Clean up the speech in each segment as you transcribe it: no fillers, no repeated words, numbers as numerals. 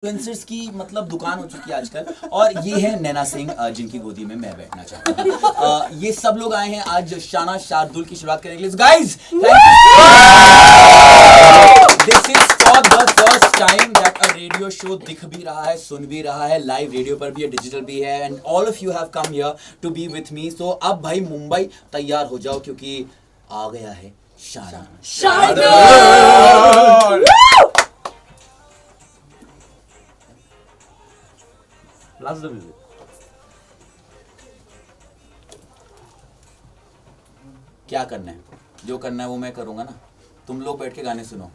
Influencers की मतलब दुकान हो चुकी है आजकल। और ये है नैना सिंह जिनकी गोदी में मैं बैठना चाहता हूँ। ये सब लोग आए हैं आज शाना शार्दुल की शुरुआत करने के लिए। Guys this is for the first time that a radio show दिख भी रहा है, सुन भी रहा है, लाइव रेडियो पर भी है, डिजिटल भी है, and all of you have come here to be with me. So अब भाई मुंबई तैयार हो जाओ क्योंकि आ गया है शाना शार्दुल। Blast the music. क्या करना है, जो करना है वो मैं करूंगा ना। तुम लोग बैठ के गाने सुनो,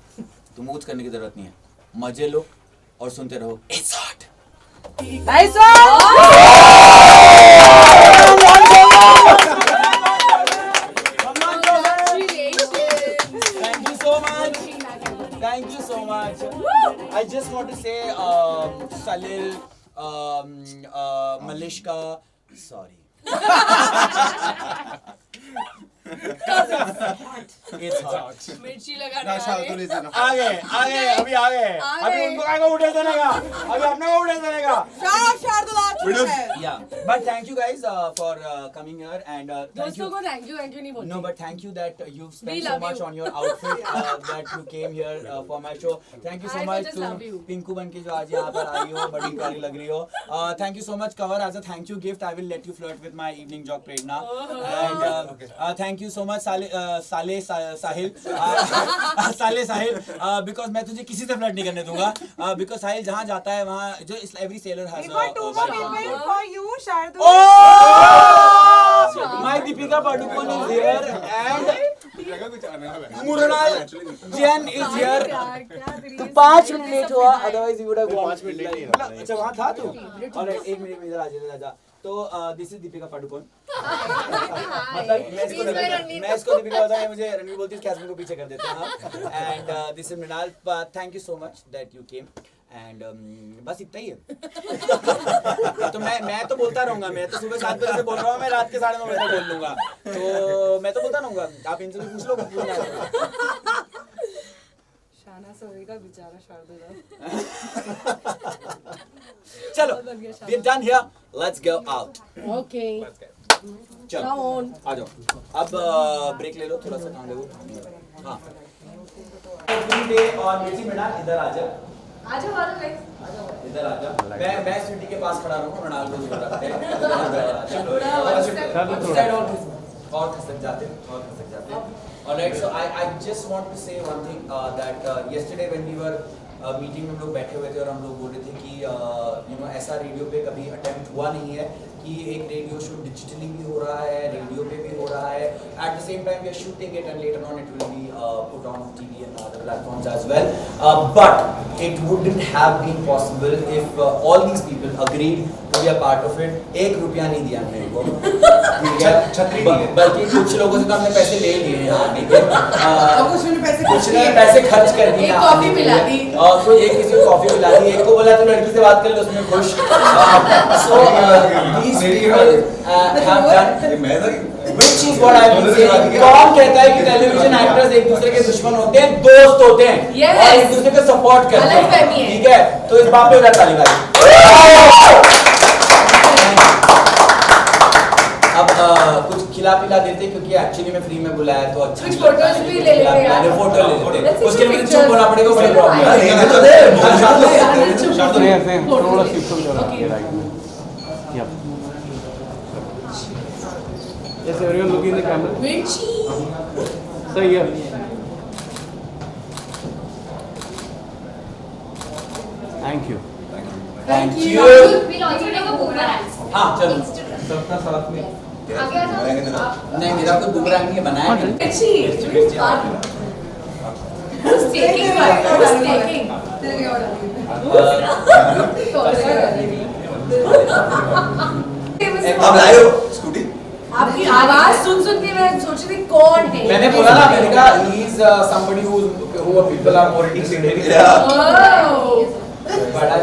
तुम कुछ करने की जरूरत नहीं है, मजे लो और सुनते रहो। It's hot. Thank you so much. I just want to say, Salil, Malishka, sorry. It's hot. मिर्ची लगाने वाले आ गए अभी उनको क्या उठे देने का, अभी अपने को उठे देने का। Yeah, but thank you guys for coming here and thank दोस्तों you. को थैंक यू नहीं बोलते। No, but thank you that you've We spent so love much you. on your outfit that you came here for my show. Thank you so I much just to love you. Pinku बन के जो आज यहाँ पर आई हो, बड़ी प्यारी लग रही हो। Thank you so much Cover, as a thank you gift I will let you flirt with my evening jock Prerna. And thank you so much Saleh Sahil because मैं तुझे किसी से फ्लर्ट नहीं करने दूंगा because साहिल जहाँ जाता है वहाँ जो every sailor has my Deepika Padukone is here and Murunal Jain is here. तो 5 मिनट लेट हुआ, otherwise you would have gone. 5 minute late नहीं हुआ। अच्छा वहाँ था तू? और 1 मिनट में इधर आ जा। तो दिस इज दीपिका पादुकोण। मतलब मैं इसको दीपिका बताऊं, ये मुझे रणवीर बोलती है कैस्मिन को पीछे कर देते हैं। And this is Mrinal. Thank you so much that you came and बस इतना ही है। तो मैं तो बोलता रहूंगा, मैं तो सुबह 7 बजे से बोल रहा हूँ, मैं रात के 9:30 बजे बोल लूंगा, तो मैं तो बोलता रहूंगा। आप इनसे भी पूछ लो। शाना सोएगा बेचारा शार्दुल। चलो we're done here, let's go out. Okay चलो ऑन आ जाओ। अब ब्रेक ले लो, थोड़ा सा काम ले लो। हाँ और मिर्ची मृणाल इधर आ जा। आजा वाला गाइस इधर आ जा। मैं स्वीटी के पास खड़ा रहूंगा, मृणाल को दूर रखते हैं। और खसक जाते। Alright, so I just want to say one thing that yesterday when we were meeting में हम लोग बैठे हुए थे और हम लोग बोल रहे थे कि ऐसा रेडियो पे कभी अटेम्प्ट हुआ नहीं है कि एक रेडियो शो डिजिटली भी हो रहा है, रेडियो पे भी हो रहा है, at the same time we are shooting it and later on it will be put on TV and other platforms as well, but it wouldn't have been possible if all these people agreed to be a part of it. 1 रुपया नहीं दिया मेरे को, बल्कि कुछ लोगों से तो हमने पैसे ले लिए हैं आने के, कुछ ने पैसे खर्च कर दिए, कॉफी पिला दी, और कोई एक किसी को कॉफी पिला दी, एक को बोला तो लड़की से बात कर ले, उसमें खुश। So these people have done, which is what I will say. कौन कहता है कि टेलीविजन एक्टर्स एक दूसरे के दुश्मन होते हैं? दोस्त होते हैं और एक दूसरे को सपोर्ट करते हैं, ठीक है? तो इस बात पे उधर ताली बजाइए। अब कुछ खिला पिला देते क्योंकि एक्चुअली में फ्री में बुलाया तो अच्छा। कुछ फोटोज भी ले लेते यार, फोटो ले लेते, उसके लिए चुप होना पड़ेगा, बड़ी प्रॉब्लम है। थोड़ा शिफ्ट हो जाओ राइट में। Yup yes everyone look in the camera. Mirchi सही है। Thank you. Thank you. हाँ चलो सबका साथ में नहीं, मेरा कोई बुमरांग नहीं बनाया है। मिर्ची अब लाए हो स्कूटी? आपकी आवाज सुन के मैं सोच रही थी कौन है। मैंने बोला ना, मैंने कहा he is somebody who people are more interested in. बड़ा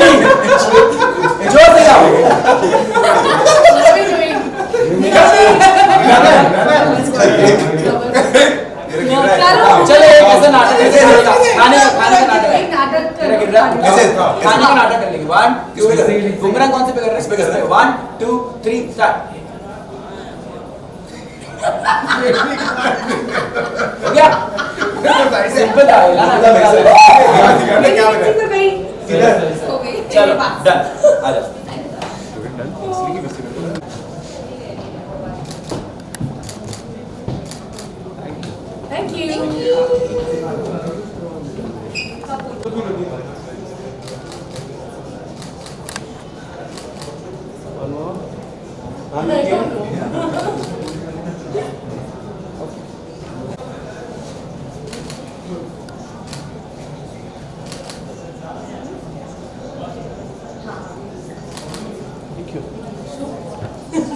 नहीं क्या जोर से गाओ। चलो एक ऐसा नाटक खाने का नाटक है। खाने का नाटक कर लेंगे। 1 2 3 बुमराह कौन से पे कर रहे हैं? इस पे कर रहे हैं। 1 2 3 स्टार्ट। हो गया? सिंपल था ये ना। चलो डन। आ जाओ। Thank you.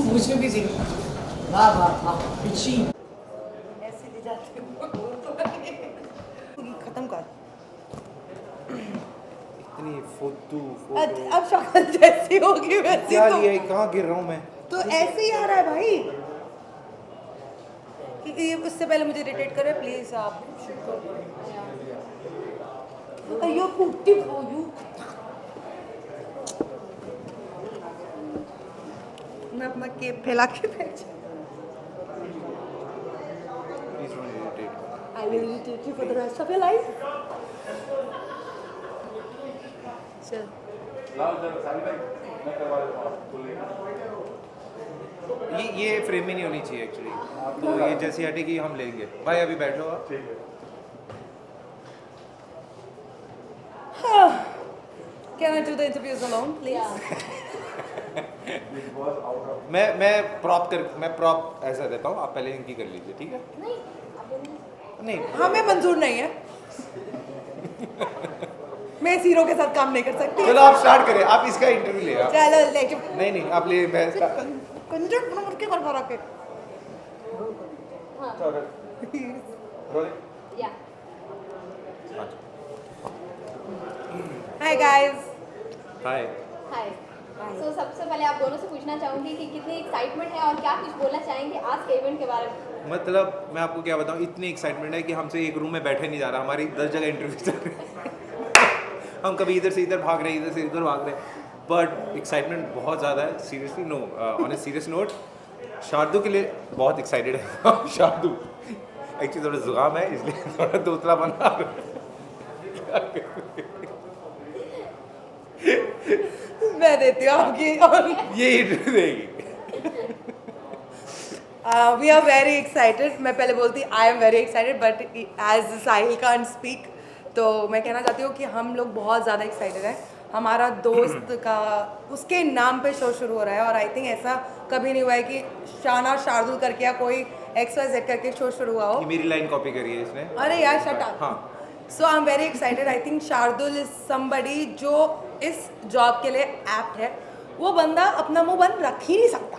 मुझे भी जी वाह वाह वाह पिची ऐसे ले जाते हो खत्म कर इतनी फोटो अब शक्ल जैसी होगी वैसी क्या तो ये कहाँ गिर रहा हूँ मैं? तो ऐसे ही आ रहा है भाई ये उससे पहले मुझे इरिटेट करे प्लीज आप अयो कुत्ती हो यू मैं अपना केप फैला के बैठ I will irritate you for the rest of your life. चल ये फ्रेम ही नहीं होनी चाहिए एक्चुअली। तो ये जैसी हटेगी हम लेंगे। भाई अभी बैठो आप। Can I do the interviews alone, please? मैं प्रॉप ऐसा देता हूँ, आप पहले इनकी कर लीजिए, ठीक है? नहीं हमें मंजूर नहीं है मैं इस हीरो के साथ काम नहीं कर सकती। चलो आप स्टार्ट करें, आप इसका इंटरव्यू ले आप। चलो ले नहीं आप ले। मैं कंजर बना के कर रहा के हाय गाइस हाय। हाय। तो सबसे पहले आप दोनों से पूछना चाहूंगी कि कितनी एक्साइटमेंट है और क्या कुछ बोलना चाहेंगे आज के इवेंट के बारे में। मतलब मैं आपको क्या बताऊँ, इतनी एक्साइटमेंट है कि हमसे एक रूम में बैठे नहीं जा रहा। हमारी 10 जगह इंटरव्यू चल रहे हैं। हम कभी इधर से इधर भाग रहे हैं, इधर से इधर भाग रहे हैं, बट एक्साइटमेंट बहुत ज़्यादा है। Seriously no, on a serious note, Shardul के लिए बहुत एक्साइटेड है। शार्दू एक्चुअली थोड़ा जुकाम है इसलिए थोड़ा दोतला बना। मैं देती हूँ आपकी ये इंटरव्यू देगी। We are very excited. मैं पहले बोलती I am very excited but as Sahil can't speak तो मैं कहना चाहती हूँ कि हम लोग बहुत ज़्यादा एक्साइटेड हैं। हमारा दोस्त का उसके नाम पे शो शुरू हो रहा है और आई थिंक ऐसा कभी नहीं हुआ है कि शाना शार्दुल करके या कोई XYZ करके शो शुरू हुआ हो। ये मेरी लाइन कॉपी करी है इसने। अरे यार शट अप। हाँ। So I am very excited. I think Shardul is somebody जो इस जॉब के लिए एप्ट है। वो बंदा अपना मुंह बंद रख ही नहीं सकता।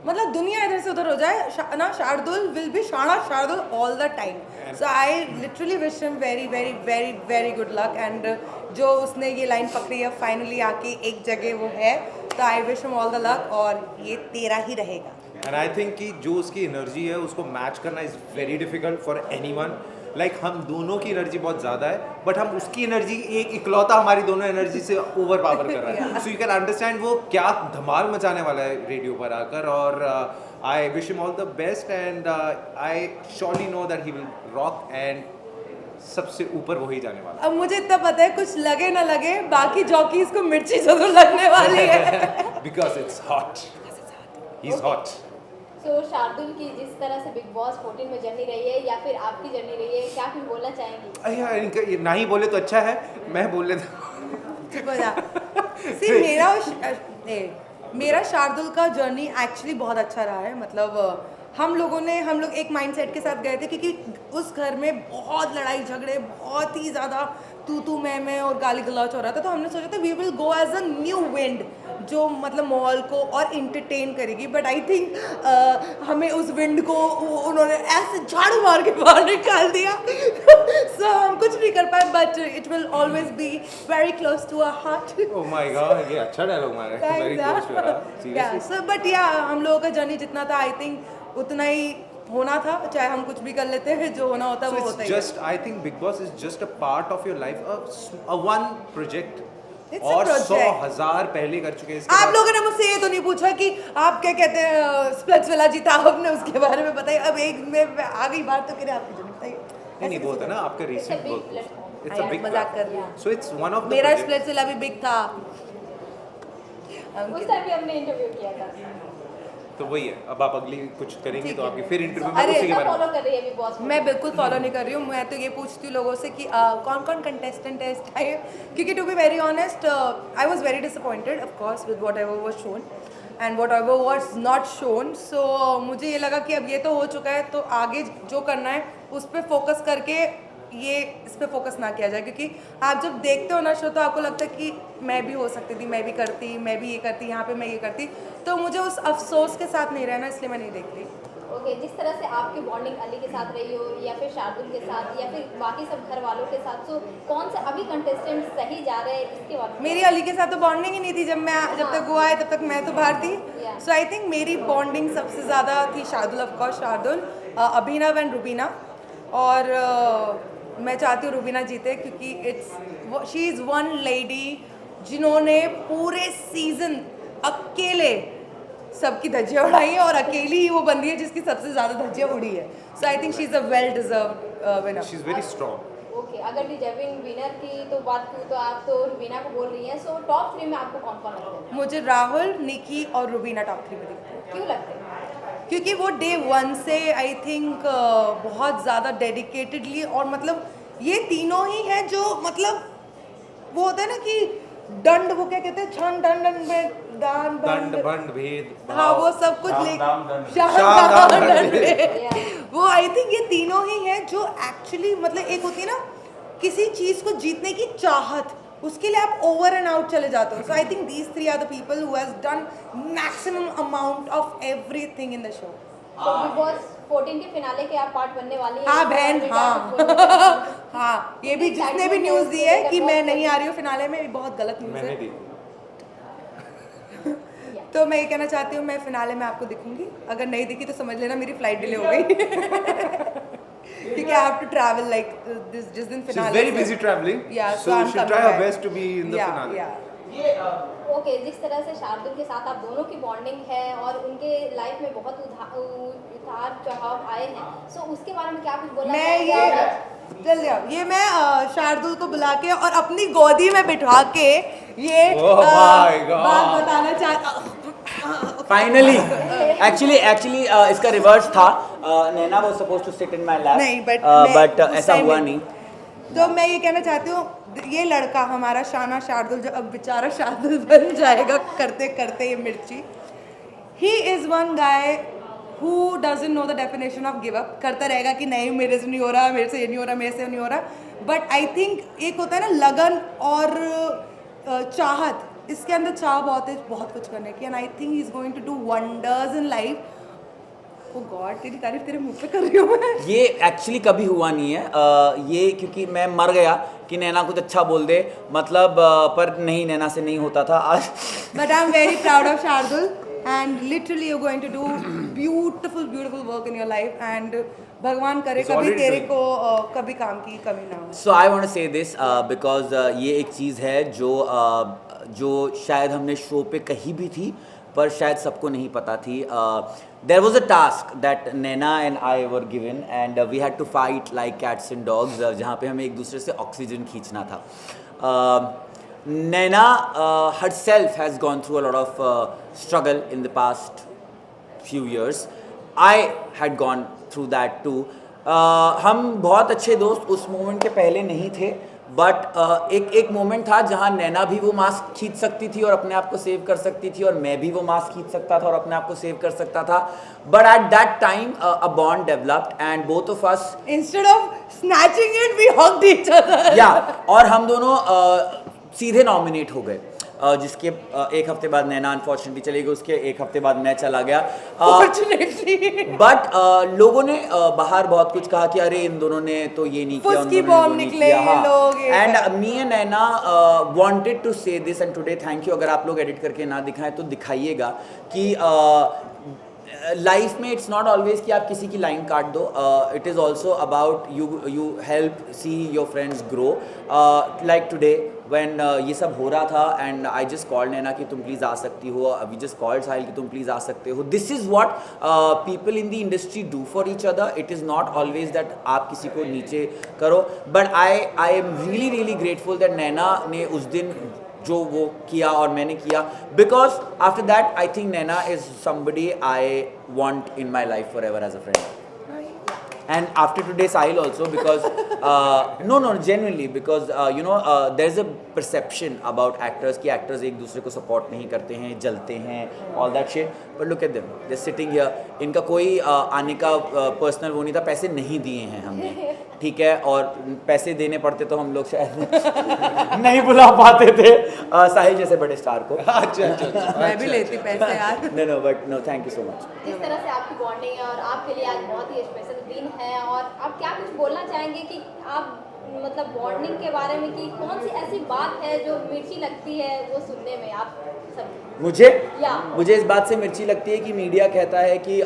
मतलब दुनिया इधर से उधर हो जाए ना, शार्दुल विल बी शाना Shardul all the time. So I literally wish him very very very very good luck and जो उसने ये लाइन पकड़ी है फाइनली आके एक जगह वो है, तो आई wish him all the luck और ये तेरा ही रहेगा। एंड आई थिंक कि जो उसकी एनर्जी है उसको मैच करना is very difficult for anyone. Like हम दोनों की एनर्जी बहुत ज़्यादा है, बट हम उसकी एनर्जी एक इकलौता हमारी दोनों एनर्जी से ओवर पावर कर रहा है। सो यू कैन अंडरस्टैंड वो क्या धमाल मचाने वाला है रेडियो पर आकर। और आई wish him all the best and I surely know that he will rock and सबसे ऊपर वही जाने वाला। अब मुझे इतना पता है कुछ लगे ना लगे बाकी जॉकीज को मिर्ची जरूर लगने वाली है। Because it's hot, he is hot. So Shardul की जिस तरह से बिग बॉस 14 में जर्नी रही है या फिर आपकी जर्नी रही है, क्या कुछ बोलना चाहेंगी? अरे इनका ये ना ही बोले तो अच्छा है, मैं बोल लेता हूँ। मेरा शार्दुल का जर्नी एक्चुअली बहुत अच्छा रहा है। मतलब हम लोग एक माइंडसेट के साथ गए थे क्योंकि उस घर में बहुत लड़ाई झगड़े, बहुत ही ज़्यादा तू मैं और गाली गलौच हो रहा था। तो हमने सोचा था we will go as a new wind जो मतलब माहौल को और इंटरटेन करेगी। बट आई थिंक हमें उस विंड को उन्होंने ऐसे झाड़ू मार के बाहर निकाल दिया। सो हम कुछ नहीं कर पाए, but it will always be very close to our heart. Oh my god, ये अच्छा डायलॉग मारा है, very close to your seriously. So but या हम लोगों का जर्नी जितना था आई थिंक उतना ही होना था, चाहे हम कुछ भी कर लेते हैं, जो होना होता है वो होता ही है। Just I think big boss is just a part of your life, a one project, It's a और project. 100,000 पहले कर चुके हैं इसके आप बाद। लोगों ने मुझसे ये तो नहीं पूछा कि आप क्या कहते हैं स्प्लिट्स वाला जीता, आपने उसके बारे में बताइए। अब एक में आ गई बात तो करें आपकी, जो बताइए। नहीं वो होता है ना आपका recent big work, platform. It's a हाँ, बिग मजाक कर रही हूँ। So it's one of the मेरा स्प्लिट्स वाला भी बिग था। उस टाइम भी हमने इंटरव्यू किया था। तो वही है, अब आप अगली कुछ करेंगे ठीक तो है। आपकी फिर इंटरव्यू में अरे, उसी के बारे फॉलो में। कर रही है अभी बॉस। मैं बिल्कुल फॉलो नहीं कर रही हूँ। मैं तो ये पूछती हूँ लोगों से कि कौन कौन कंटेस्टेंट है इस टाइम, क्योंकि to be very honest I was very disappointed of course with whatever was shown and whatever was not shown. So मुझे ये लगा कि अब ये तो हो चुका है, तो आगे जो करना है उस पर फोकस करके ये इस पे फोकस ना किया जाए। क्योंकि आप जब देखते हो ना शो तो आपको लगता है कि मैं भी हो सकती थी, मैं भी करती, मैं भी ये करती, यहाँ पे मैं ये करती। तो मुझे उस अफसोस के साथ नहीं रहना, इसलिए मैं नहीं देखती। ओके, जिस तरह से आपकी बॉन्डिंग अली के साथ रही हो या फिर शार्दुल के साथ या फिर बाकी सब घर वालों के साथ, सो कौन से अभी कंटेस्टेंट सही जा रहे हैं इसके बारे में? मेरी अली के साथ तो बॉन्डिंग ही नहीं थी। जब तक वो आए तब तक मैं तो बाहर थी। सो आई थिंक मेरी बॉन्डिंग सबसे ज़्यादा थी Shardul, of course Shardul, Abhinav and Rubina. और मैं चाहती हूँ रुबीना जीते क्योंकि शी इज़ वन लेडी जिन्होंने पूरे सीजन अकेले सबकी धज्जियाँ उड़ाई हैं और अकेली ही वो बंदी है जिसकी सबसे ज़्यादा धज्जियाँ उड़ी है। So I think she is a well deserved winner. She is very strong. Okay, अगर डिजर्विंग विनर की तो बात करूँ तो आप तो रुबीना को बोल रही हैं। सो टॉप 3 में आपको कौन कौन लगते हैं? मुझे राहुल, निकी और रुबीना टॉप 3 में दिखते हैं। क्यों लगते हैं? क्योंकि वो डे 1 से आई थिंक बहुत ज़्यादा डेडिकेटेडली, और मतलब ये तीनों ही हैं जो मतलब वो होता है ना कि दंड, वो क्या कहते हैं, छन दंड में दान दंड भंड भेद हाँ वो सब कुछ शाम, ले दाम, दंड। शाम, दाम, दंड भेद। भेद। वो आई थिंक ये तीनों ही हैं जो एक्चुअली मतलब एक होती है ना किसी चीज़ को जीतने की चाहत, उसके लिए आप ओवर एंड आउट चले जाते हो। So I think these 3 are the people who has done maximum amount of everything in the show. तो बिग बॉस 14 के फिनाले के आप पार्ट बनने वाली हैं? हाँ बहन, हाँ हाँ, ये भी जिसने भी न्यूज़ दी है कि मैं नहीं आ रही हूँ फिनाले में, बहुत गलत न्यूज़ मैंने है। देखी। तो मैं ये कहना चाहती हूँ मैं फिनाले में आपको दिखूंगी, अगर नहीं दिखी तो समझ लेना मेरी फ्लाइट डिले हो गई। क्योंकि I have to travel like जिस दिन She's finale very busy traveling. Yeah, so I'm she'll coming try her back. best to be in the finale. Okay, जिस तरह से शार्दुल के साथ आप दोनों की बॉन्डिंग है और उनके लाइफ में बहुत उतार चढ़ाव आए हैं, सो उसके बारे में क्या कुछ बोलना मैं चाहेंगे ये आप? जल्दी आओ, ये मैं शार्दुल को बुला के और अपनी गोदी में बिठा के ये Oh my God. बात बताना चाहता। फाइनली एक्चुअली इसका रिवर्स था। Naina was supposed to sit in my lap, नहीं, बट उस ऐसा time हुआ में- नहीं। तो मैं ये कहना चाहती हूँ ये लड़का हमारा शाना शार्दुल, जो अब बेचारा शार्दुल बन जाएगा करते करते ये मिर्ची, he is one guy who doesn't know the definition of give up. करता रहेगा कि नहीं मेरे से नहीं हो रहा, मेरे से ये नहीं हो रहा, मेरे से नहीं हो रहा। बट आई थिंक एक होता है ना लगन और चाहत, इसके अंदर चाह बहुत है बहुत कुछ करने की, and I think he is going to do wonders in life. Oh god, तेरी तारीफ तेरे मुंह पे कर रही हूँ मैं। ये एक्चुअली कभी हुआ नहीं है। ये क्योंकि मैं मर गया कि नैना कुछ अच्छा बोल दे, मतलब पर नहीं, नैना से नहीं होता था आज। But I'm very proud of Shardul, and literally you're going to do beautiful work in your life, and भगवान करे He's कभी already तेरे doing. को कभी काम की कमी ना हो। So I want to say this because ये एक चीज़ है जो शायद हमने शो पे कही भी थी पर शायद सबको नहीं पता थी। There was a task that Naina and I were given and we had to fight like cats and dogs, जहाँ पे हमें एक दूसरे से ऑक्सीजन खींचना था। नैना herself has gone through a lot of struggle in the past few years. I had gone through that too. हम बहुत अच्छे दोस्त उस मोमेंट के पहले नहीं थे, बट एक मोमेंट था जहां नैना भी वो मास्क खींच सकती थी और अपने आप को सेव कर सकती थी, और मैं भी वो मास्क खींच सकता था और अपने आप को सेव कर सकता था. But at that time a bond developed and both of us, Instead of snatching it, we hugged each other. या और हम दोनों सीधे नॉमिनेट हो गए. जिसके एक हफ्ते बाद नैना अनफॉर्चुनेटली चली गई, उसके एक हफ्ते बाद मैं चला गया. Fortunately. बट लोगों ने बाहर बहुत कुछ कहा कि अरे इन दोनों ने तो ये नहीं किया, फुसकी उन्होंने वो बॉम्ब नहीं निकले किया. ये लोग, ये and me and Naina wanted to say this and today thank you. अगर आप लोग एडिट करके ना दिखाएं तो दिखाइएगा कि लाइफ में इट्स नॉट ऑलवेज कि आप किसी की लाइन काट दो. It is also about you help see your friends grow. Like today when ये सब हो रहा था एंड आई जस्ट कॉल्ड नैना कि तुम प्लीज़ आ सकती हो. वी जस्ट कॉल्ड साहिल कि तुम प्लीज़ आ सकते हो. This is what people in the industry do for each other. It is not always that आप किसी को नीचे करो. But I am really grateful that Naina ने उस दिन जो वो किया और मैंने किया, because after that I think Naina is somebody I want in my life forever as a friend. And after today Sahil also, because no genuinely, because there's a perception about actors कि actors एक दूसरे को support नहीं करते हैं, जलते हैं, all that shit. But look at them, they're sitting here. इनका कोई आने का पर्सनल वो नहीं था, पैसे नहीं दिए हैं हमने, ठीक है, और पैसे देने पड़ते तो हम लोग शायद नहीं बुला पाते थे साहिल जैसे बड़े स्टार को. अच्छा. मैं भी लेती पैसे यार. No, but no, thank you so much. जिस तरह से आपकी बॉन्डिंग है और आपके लिए आज बहुत ही स्पेशल दिन है, और आप क्या कुछ बोलना चाहेंगे कि आप मतलब बॉन्डिंग के बारे में, कि कौन सी ऐसी बात है जो मिर्ची लगती है वो सुनने में आप सब? मुझे इस बात से मिर्ची लगती है कि मीडिया कहता है कि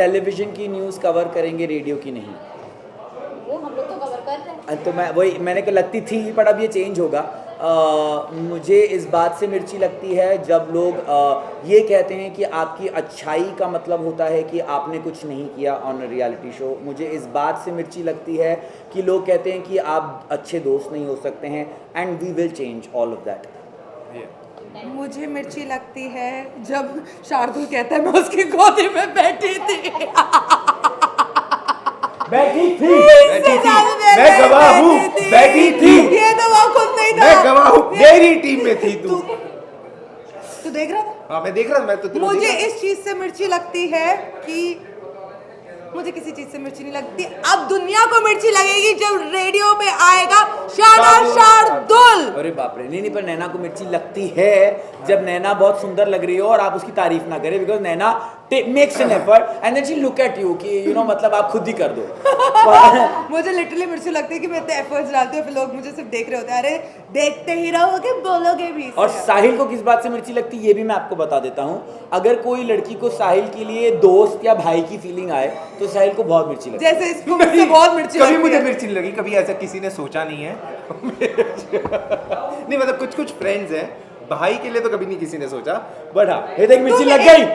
टेलीविजन की न्यूज़ कवर करेंगे, रेडियो की नहीं. वो हम लोग तो कवर कर रहे हैं. तो मैंने को लगती थी, पर अब ये चेंज होगा. मुझे इस बात से मिर्ची लगती है जब लोग ये कहते हैं कि आपकी अच्छाई का मतलब होता है कि आपने कुछ नहीं किया ऑन अ रियलिटी शो. मुझे इस बात से मिर्ची लगती है कि लोग कहते हैं कि आप अच्छे दोस्त नहीं हो सकते हैं, and we will change all of that. मुझे मिर्ची लगती है जब शार्दुल कहता है मैं उसकी गोदी में बैठी थी. बैठी थी, मैं गवाह हूँ, बैठी थी. ये तो वो खुद नहीं था. मैं गवाह हूँ, मेरी टीम में थी तू. तू देख रहा था? हाँ मैं देख रहा था. मैं तो मुझे इस चीज से मिर्ची लगती है कि मुझे किसी चीज से मिर्ची नहीं लगती. अब दुनिया को मिर्ची लगेगी जब रेडियो पे आएगा शार्दुल. अरे बाप रे, नहीं पर नैना को मिर्ची लगती है जब नैना बहुत सुंदर लग रही हो और आप उसकी तारीफ ना करें, because Naina makes an effort and then she look at you कि मतलब आप खुद ही कर दो. मुझे लिटरली मिर्ची लगती है कि मैं इतने एफर्ट्स डालती हूँ, फिर लोग मुझे सिर्फ देख रहे होते हैं. अरे देखते ही रहोगे, बोलोगे भी. और साहिल को किस बात से मिर्ची लगती है ये भी मैं आपको बता देता हूँ. अगर कोई लड़की को साहिल के लिए दोस्त या भाई की फीलिंग आए तो साहिल को बहुत मिर्ची लगती है. जैसे इसको मुझसे बहुत मिर्ची कभी लगती मुझे है. मिर्ची नहीं लगी, कभी ऐसा किसी ने सोचा नहीं है. नहीं मतलब कुछ फ्रेंड्स हैं, भाई के लिए तो कभी नहीं किसी ने सोचा, बट हाँ ये देख मिर्ची लग गई.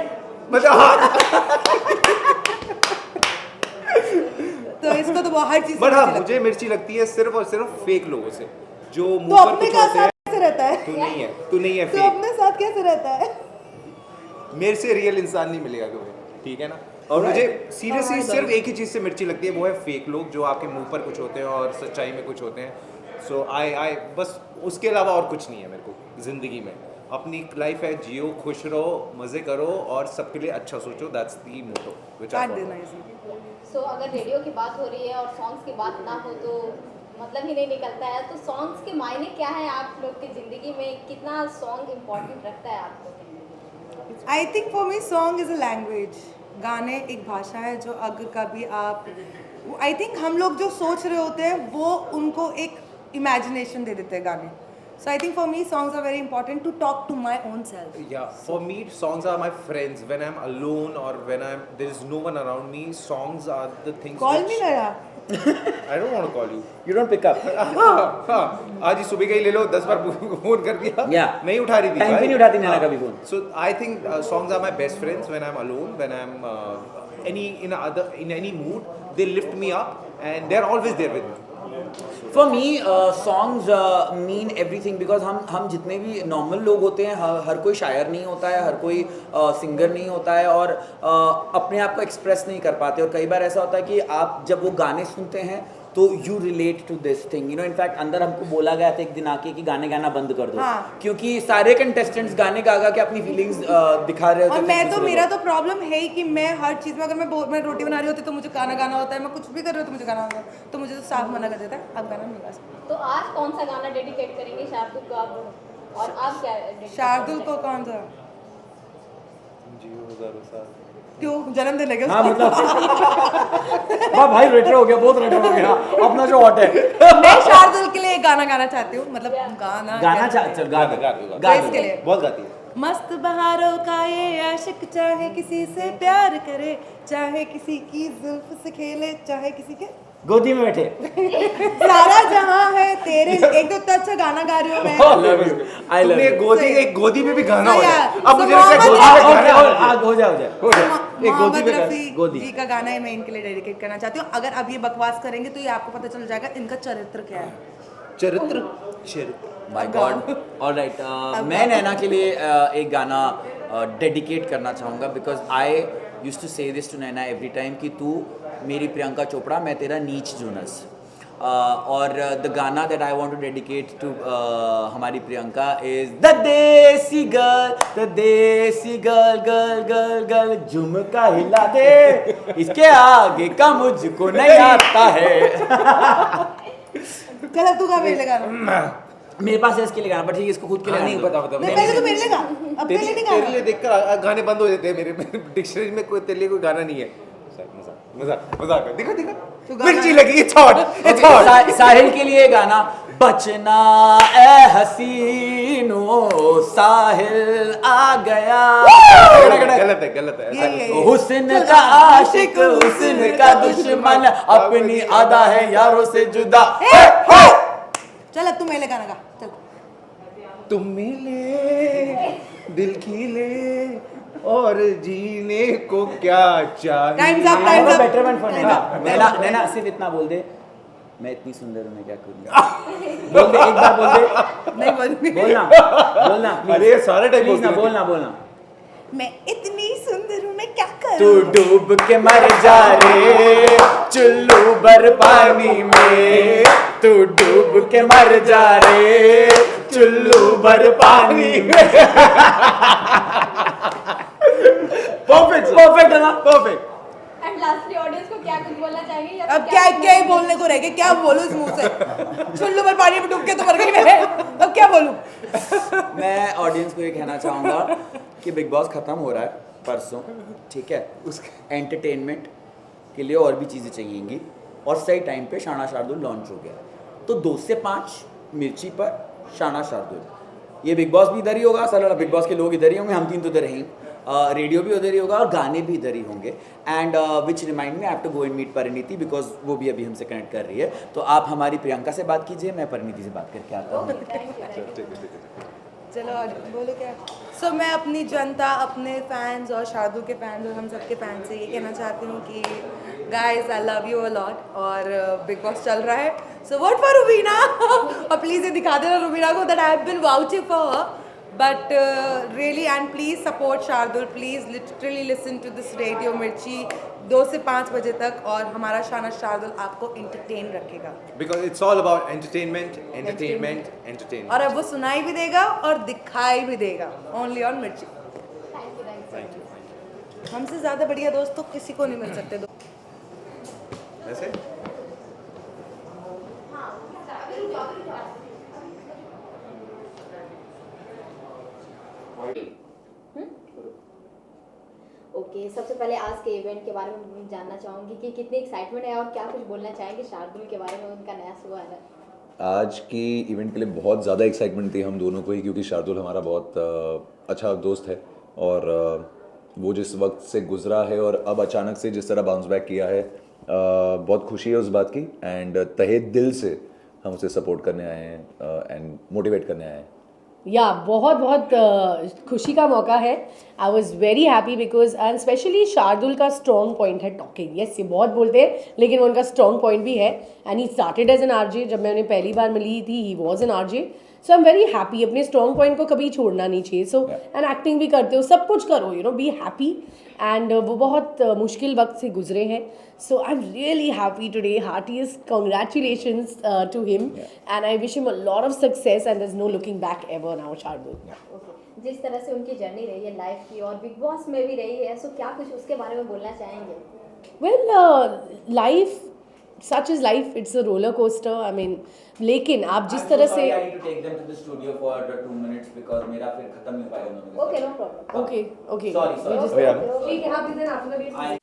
मतलब हाँ. तो इसको तो बहुत हर चीज बट हाँ मुझे मिर्ची लगती है सिर्फ और सिर्फ फेक लोगों से जो तो मुंह पर अपने कुछ का होते हैं. साथ कैसे रहता है? तू नहीं है तो फेक. अपने साथ कैसे रहता है? मेरे से रियल इंसान नहीं मिलेगा तुम्हें, ठीक है ना. और मुझे सीरियसली सिर्फ एक ही चीज़ से मिर्ची लगती है, वो है फेक लोग जो आपके मुंह पर कुछ होते हैं और सच्चाई में कुछ होते हैं. सो आई बस उसके अलावा और कुछ नहीं है मेरे को ज़िंदगी में. अपनी लाइफ है, जियो, खुश रहो, मज़े करो और सबके लिए अच्छा सोचो. That's the motto which I follow. So अगर रेडियो की बात हो रही है और सॉन्ग्स की बात ना हो तो मतलब ही नहीं निकलता है. तो सॉन्ग्स के मायने क्या है आप लोग की ज़िंदगी में? कितना सॉन्ग इम्पोर्टेंट रखता है आपको? I think for me song is a language. गाने एक भाषा है जो अगर कभी आप, आई थिंक हम लोग जो सोच रहे होते हैं वो उनको एक इमेजिनेशन दे देते हैं गाने. So I think for me songs are very important to talk to my own self. Yeah, for me songs are my friends. When I'm alone or when there is no one around me, songs are the things. Call me Naya. I don't want to call you. You don't pick up. हाँ, आज ही सुबह का ही ले लो, 10 बार phone कर दिया. Yeah. नहीं उठा रही थी. टाइम पे नहीं उठाती नैना कभी phone. So I think songs are my best friends when I'm alone, when I'm in any mood. They lift me up and they're always there with me. For me songs mean everything, because हम जितने भी normal लोग होते हैं, हर कोई शायर नहीं होता है, हर कोई सिंगर नहीं होता है और अपने आप को एक्सप्रेस नहीं कर पाते. और कई बार ऐसा होता है कि आप जब वो गाने सुनते हैं तो you relate to this thing, you know. In fact अंदर हमको बोला गया था एक दिन आके कि गाने गाना बंद कर दो, हाँ। क्योंकि सारे कंटेस्टेंट्स गाने गा के अपनी फीलिंग्स दिखा रहे होते और थे मैं तो दूसरे मेरा को। तो प्रॉब्लम है ही कि मैं हर चीज़ में, अगर मैं रोटी बना रही होती तो मुझे गाना गाना होता है, मैं कुछ भी कर रही हूँ तो मुझे गाना होता है, तो मुझे तो साफ मना कर देता है, अब गाना नहीं गा सकते। तो आज कौन सा गाना डेडिकेट करेंगे शार्दुल को आप, और आप क्या dedicate शार्दुल करना को कौन सा, जियो हजारों साल। क्यों जन्मदिन है क्या हाँ उसका? मतलब वाह भाई, रेट्रो हो गया, बहुत रेट्रो हो गया अपना जो हॉट है। मैं शार्दुल के लिए एक गाना गाना चाहती हूँ, मतलब गाना गाना चल गा दो, गा इसके लिए बहुत गाती है। मस्त बहारों का ये आशिक, चाहे किसी से प्यार करे, चाहे किसी की जुल्फ से खेले, चाहे किसी के गोदी में बैठे। सारा जहां है तेरे। एक तो इतना अच्छा गाना गा रही हूँ मैं। आई लव तुमने एक गोदी में भी गाना हो जाए। यार, अब मुझे so लगता है मोहम्मद गोदी में गाना हो जाए। मोहम्मद रफी गोदी। जी का गाना है, मैं इनके लिए डेडिकेट करना चाहती हूँ। अगर अब ये बकवास करेंगे तो ये आपको पता चल जाएगा इनका चरित्र क्या है। चरित्र माय गॉड। ऑलराइट, मैं नैना के लिए एक गाना डेडिकेट करना चाहूँगा, because I used to say this to Naina every time कि तू मेरी प्रियंका चोपड़ा, मैं तेरा नीच जूनस। और द गाना that I want to dedicate to हमारी Priyanka is the desi girl girl girl girl झुमका हिला दे, इसके आगे का मुझको नहीं आता है। चल तू गा मेरे लिए गाना। मेरे पास है इसके लिए गाना, पर ठीक है इसको खुद के लिए नहीं गाना दो। बता नहीं पहले तो मेरे लिए गा, अब तेरे लिए नहीं तेरे गाना। लिए देखकर गाने बंद हो जाते हैं मेरे डिक्शनरी में, कोई तेरे लिए कोई गाना नहीं है। मजाक देखो तू गाना- मिर्ची लगी, इट्स हॉट। साहिल के लिए गाना, बचना ए हसीनो साहिल आ गया। गलत है ऐसा ये- कुछ। हुस्न का आशिक हुस्न का दुश्मन, अपनी अदा है यारों से जुदा। चल अब तू मेरे लिए गाना गा, चल। तुम मिले दिल खिले और जीने को क्या चाहिए। Time's up, time's up. Betterment for Naina. Naina सिर्फ इतना बोल दे, मैं इतनी सुंदर हूँ, मैं क्या करूँगा। बोल दे, एक बार बोल दे। नहीं बोलूंगी। बोलना please। अरे सारे टाइम प्लीज ना बोलना। मैं इतनी सुंदर हूँ, मैं क्या तू करूँ। डूब के मर जा रे चुल्लू भर पानी में, तू डूब के मर जा रे चुल्लू भर पानी में। परफेक्ट है ना, परफेक्ट। एंड लास्टली ऑडियंस को क्या कुछ बोलना चाहेंगे या अब क्या क्या ही बोलने को रह गया, क्या बोलूं इस मुंह से। चुल्लू पर पानी में डूब के तो मर गई मैं, अब क्या बोलूं। मैं ऑडियंस को ये कहना चाहूँगा कि बिग बॉस खत्म हो रहा है परसों, ठीक है। उसके एंटरटेनमेंट के लिए और भी चीज़ें चाहिएंगी, और सही टाइम पे शाना शार्दुल लॉन्च हो गया, तो 2 से 5 मिर्ची पर शाना शार्दुल। ये बिग बॉस भी इधर ही होगा, साला बिग बॉस के लोग इधर ही होंगे, हम 3 तो इधर ही, रेडियो भी उधर ही होगा और गाने भी इधर ही होंगे। And which remind me I have to go and meet Parineeti, because वो भी अभी हमसे कनेक्ट कर रही है। तो आप हमारी प्रियंका से बात कीजिए, मैं परिणीति से बात करके आता हूँ। चलो और बोलो क्या। सो मैं अपनी जनता, अपने फैंस और शार्दुल के फैंस और हम सबके फैंस से ये कहना चाहती हूँ कि guys I love you a lot, और बिग बॉस चल रहा है, सो वोट फॉर रुबीना। और प्लीज़ ये दिखा देना रुबीना को that I have been vouching for her, but really, and please support Shardul, please literally listen to this radio Mirchi 2 से 5 बजे तक, और हमारा शाना शार्दुल आपको एंटरटेन रखेगा। Because it's all about entertainment. और अब वो सुनाई भी देगा और दिखाई भी देगा, ओनली ऑन मिर्ची। Thank you. हमसे ज़्यादा बढ़िया दोस्त तो किसी को नहीं मिल सकते। ऐसे ओके, सबसे पहले आज के इवेंट के बारे में जानना चाहूँगी कि कितनी एक्साइटमेंट है और क्या कुछ बोलना चाहेंगे शार्दुल के बारे में, उनका नया शो है। आज की इवेंट के लिए बहुत ज़्यादा एक्साइटमेंट थी हम दोनों को ही, क्योंकि शार्दुल हमारा बहुत अच्छा दोस्त है, और वो जिस वक्त से गुजरा है और अब अचानक से जिस तरह बाउंस बैक किया है, बहुत खुशी है उस बात की। एंड तहे दिल से हम उसे सपोर्ट करने आए हैं एंड मोटिवेट करने आए हैं। या बहुत खुशी का मौका है। आई was very happy because and specially Shardul का स्ट्रॉन्ग पॉइंट है टॉकिंग। यस, ये बहुत बोलते हैं लेकिन वो उनका स्ट्रॉन्ग पॉइंट भी है, and he started as an RJ. जब मैं उन्हें पहली बार मिली थी, he was an RJ, so I am very happy. अपने स्ट्रॉन्ग पॉइंट को कभी छोड़ना नहीं चाहिए. सो एंड एक्टिंग भी करते हो, सब कुछ करो, you know, be happy. And वो बहुत मुश्किल वक्त से गुजरे हैं. So I am really happy today. Heartiest congratulations to him and I wish him a lot of success and there is no looking back ever now. Shardul, okay, जिस तरह से उनकी जर्नी रही है लाइफ की और बिग बॉस में भी रही है, सो क्या कुछ उसके बारे में बोलना चाहेंगे? Well life such is life, it's a roller coaster. I mean, लेकिन आप जिस तरह से I need to take them to the studio for 2 minutes because मेरा फिर खत्म नहीं हो पाएगा उन्होंने. Okay, no problem. okay, okay, Sorry, sorry. We just- Oh, yeah. ठीक है, आप भी then after the I-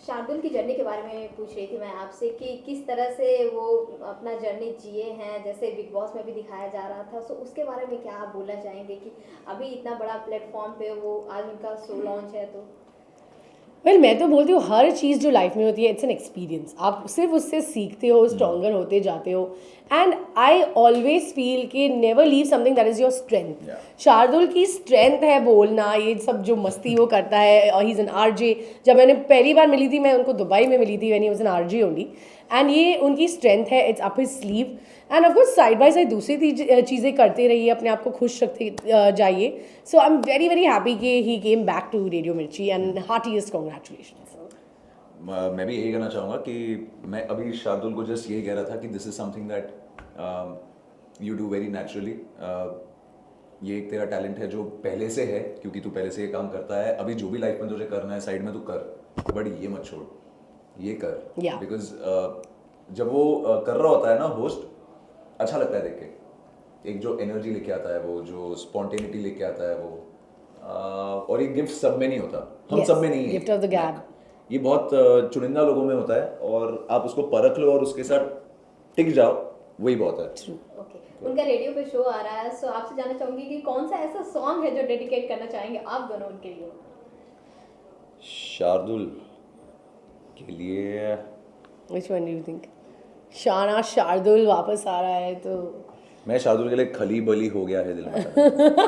Shardul की जर्नी के बारे में पूछ रही थी मैं आपसे कि किस तरह से वो अपना जर्नी जिए हैं, जैसे बिग बॉस में भी दिखाया जा रहा था. सो उसके बारे में क्या आप बोलना चाहेंगे कि अभी इतना बड़ा प्लेटफॉर्म पे वो आज उनका शो लॉन्च है तो? वेल मैं तो बोलती हूँ हर चीज़ जो लाइफ में होती है इट्स एन एक्सपीरियंस. आप सिर्फ उससे सीखते हो, स्ट्रॉन्गर होते जाते हो. एंड आई ऑलवेज फील कि never leave something that is your strength. Shardul की स्ट्रेंथ है बोलना, ये सब जो मस्ती वो करता है. और ही इज़ एन आरजे. जब मैंने पहली बार मिली थी, मैं उनको दुबई में मिली थी, when he was an RJ only. And ये उनकी स्ट्रेंथ है, it's up his sleeve. And of course side by side दूसरी चीज़ें करते रहिए, अपने आप को खुश रखते जाइए. So I am very very happy कि he came back to Radio Mirchi and heartiest congratulation. मैं भी यही कहना चाहूँगा कि मैं अभी शार्दुल को जस्ट यही कह रहा था कि this is something that you do very naturally. ये एक तेरा टैलेंट है जो पहले से है, क्योंकि तू पहले से ये काम करता है. अभी जो भी लाइफ में तुझे करना है साइड में तू कर, बट ये मत छोड़, ये कर. Yeah. बिकॉज जब वो कर रहा होता है ना होस्ट, अच्छा लगता है देख के. एक जो एनर्जी लेके आता है, वो जो स्पॉन्टेनिटी लेके आता है वो, और ये गिफ्ट सब में नहीं होता, हम सब में नहीं है. गिफ्ट ऑफ द गैब. ये बहुत चुनिंदा लोगों में होता है, और आप उसको परख लो और उसके साथ टिक जाओ, वही बहुत है. ओके, उनका रेडियो पे शो आ रहा है, सो आपसे जानना चाहूंगी कि कौन सा ऐसा सॉन्ग है जो डेडिकेट करना चाहेंगे आप दोनों उनके लिए? शार्दुल के लिए Which one do you think? शाना शार्दुल वापस आ रहा है तो मैं शार्दुल के लिए खली बली हो गया है दिल में.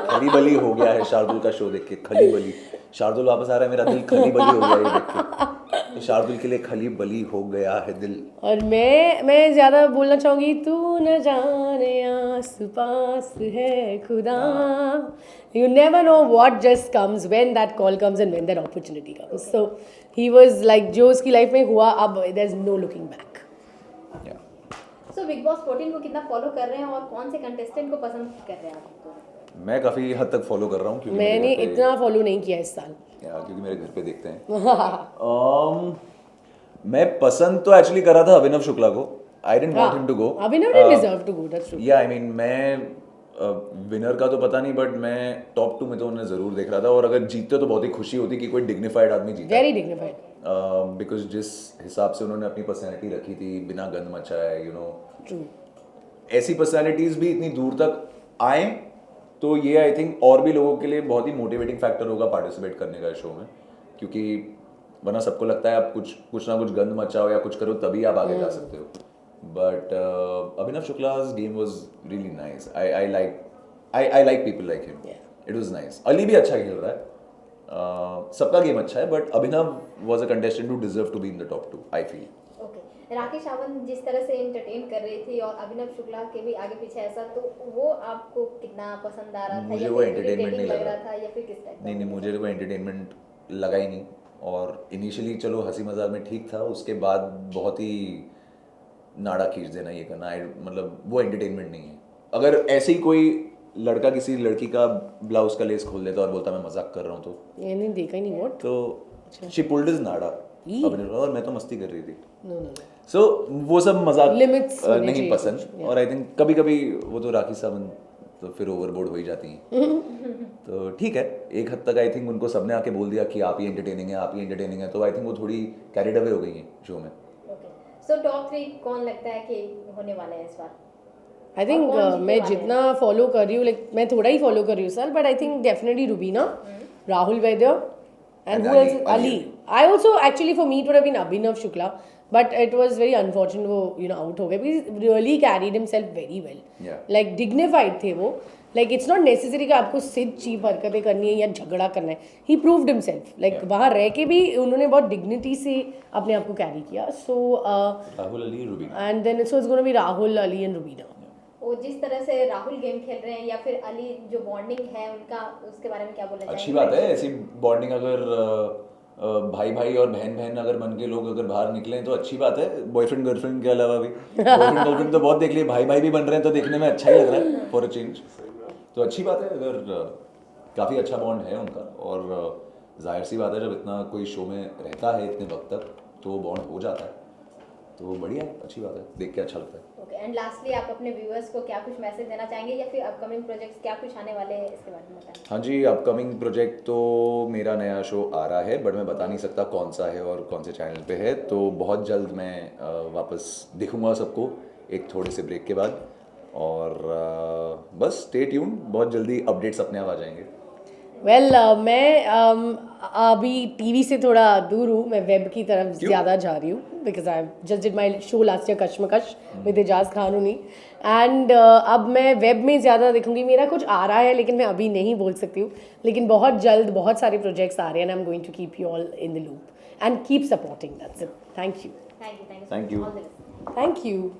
खली बली हो गया है शार्दुल का शो देख के. खली बली, शार्दुल वापस आ रहा है, मेरा दिल खली बली हो गया है देख के. तो शार्दुल के लिए खली बली हो गया है दिल. और मैं ज़्यादा बोलना चाहूँगी, तू न जाने आस पास है खुदा. You never know what just comes when that call comes and when that opportunity comes. So he was like, जो उसकी लाइफ में हुआ, अब there's no looking back. So big Boss 14 को कितना फॉलो कर रहे हैं और कौन से कंटेस्टेंट को पसंद कर रहे हैं आप? मैं काफ़ी हद तक फॉलो कर रहा हूँ, क्योंकि मेरे मैंने घर पे- इतना फॉलो नहीं किया इस साल. क्योंकि मेरे घर पे देखते हैं. मैं पसंद तो एक्चुअली कर रहा था अभिनव शुक्ला को. I didn't want him to go. Abhinav didn't deserve to go, that's true. या आई मीन मैं विनर का तो पता नहीं, बट मैं टॉप 2 में तो उन्हें ज़रूर देख रहा था. और अगर जीतते तो बहुत ही खुशी होती कि कोई डिग्निफाइड आदमी जीता. Very dignified. बिकॉज जिस हिसाब से उन्होंने अपनी पर्सनैलिटी रखी थी, बिना गंद मचाए, यू नो, True. ऐसी पर्सनैलिटीज भी इतनी दूर तक आए, तो ये आई थिंक और भी लोगों के लिए बहुत ही मोटिवेटिंग फैक्टर होगा पार्टिसिपेट करने का शो में. क्योंकि वरना सबको लगता है आप कुछ ना कुछ गंद मचाओ या कुछ करो तभी आप आगे जा सकते हो. But Abhinav Shukla's game was really nice. I like people like him. Yeah. It was nice. Ali भी अच्छा खेल रहा है. सबका गेम अच्छा है, but Abhinav was a contestant who deserved to be in the top 2, I feel. Okay, Rakesh Sawant जिस तरह से एंटरटेन कर रही थी और अभिनव शुक्ला के भी आगे पीछे ऐसा, तो वो आपको कितना पसंद आ रहा था? मुझे या वो फिर entertainment नहीं irritating लग रहा रहा। था या फिर किस टाइप? नहीं मुझे वो एंटरटेनमेंट लगा ही नहीं। और इनिशियली चलो हंसी मजाक में ठीक था, उसके बाद बहुत ही नाड़ा खींच देना ये करना, मतलब वो एंटरटेनमेंट नहीं है। अगर ऐसे ही कोई लड़का किसी लड़की का ब्लाउज का लेस खोल देता और बोलता मैं मजाक कर रहा हूँ, तो ये नहीं देखा ही नहीं व्हाट तो शी पुल्ड हिज नाड़ा अपने, और मैं तो मस्ती कर रही थी। नो नो सो वो सब मजाक Limits होने नहीं चाहिए पसंद। कुछ, और आई थिंक कभी कभी वो तो राखी सावंत तो फिर ओवरबोर्ड हो ही जाती हैं। तो ठीक है, एक हद तक आई थिंक उनको सबने आके बोल दिया कि आप ही एंटरटेनिंग है, आप ही एंटरटेनिंग है, तो आई थिंक वो थोड़ी कैरिड अवे हो गई हैं शो में। ओके, सो टॉप 3 कौन लगता है कि होने वाले हैं इस बार? आई थिंक और कौन जीतने मैं वाले जितना फॉलो कर रही हूँ, लाइक मैं थोड़ा ही फॉलो कर रही हूँ sir, but I think definitely Rubina, Rahul Vaidya and And who else? Ali. Ali. I also actually for me it would have been Abhinav Shukla, but it was very unfortunate वो out हो गए, because he really carried himself very well. Yeah. Like dignified थे वो. Like it's not necessary कि आपको सिर्फ cheap हरकतें करनी है या झगड़ा करना है. He proved himself. Like वहाँ रह के भी उन्होंने बहुत dignity से अपने आप को carry किया. So Rahul Ali Rubina. and then so it's going to be Rahul, Ali and Rubina. वो जिस तरह से राहुल गेम खेल रहे हैं या फिर अली जो बॉन्डिंग है उनका, उसके बारे में क्या बोलना चाहेंगे? अच्छी बात है ऐसी बॉन्डिंग। अगर भाई भाई और बहन बहन अगर बन के लोग अगर बाहर निकले तो अच्छी बात है। बॉयफ्रेंड गर्लफ्रेंड के अलावा भी बॉयफ्रेंड गर्लफ्रेंड तो बहुत देख लिए, भाई भाई भी बन रहे हैं तो देखने में अच्छा ही लग रहा है फॉर अ चेंज। तो अच्छी बात है अगर काफ़ी अच्छा बॉन्ड है उनका। और जाहिर सी बात है जब इतना कोई शो में रहता है इतने वक्त तक तो वो बॉन्ड हो जाता है, तो बढ़िया है, अच्छी बात है, देख के अच्छा लगता है। ओके, एंड लास्टली आप अपने व्यूअर्स को क्या कुछ मैसेज देना चाहेंगे या फिर अपकमिंग प्रोजेक्ट्स क्या कुछ आने वाले हैं इसके बारे में बताएं? हाँ जी, अपकमिंग प्रोजेक्ट तो मेरा नया शो आ रहा है, बट मैं बता नहीं सकता कौन सा है और कौन से चैनल पे है। तो बहुत जल्द मैं वापस दिखूंगा सबको एक थोड़े से ब्रेक के बाद। और बस स्टे ट्यून्ड, बहुत जल्दी अपडेट्स अपने आप आ जाएंगे। वेल मैं अभी टीवी से थोड़ा दूर हूँ, मैं वेब की तरफ ज़्यादा जा रही हूँ, because I just did my show last year Kashmakash with Ejaz खानूनी, एंड अब मैं वेब में ज़्यादा देखूंगी। मेरा कुछ आ रहा है लेकिन मैं अभी नहीं बोल सकती हूँ, लेकिन बहुत जल्द बहुत सारे प्रोजेक्ट्स आ रहे हैं and I am going to keep you all in the loop and keep supporting, that's it. Thank you. Thank you. All the best. Thank you.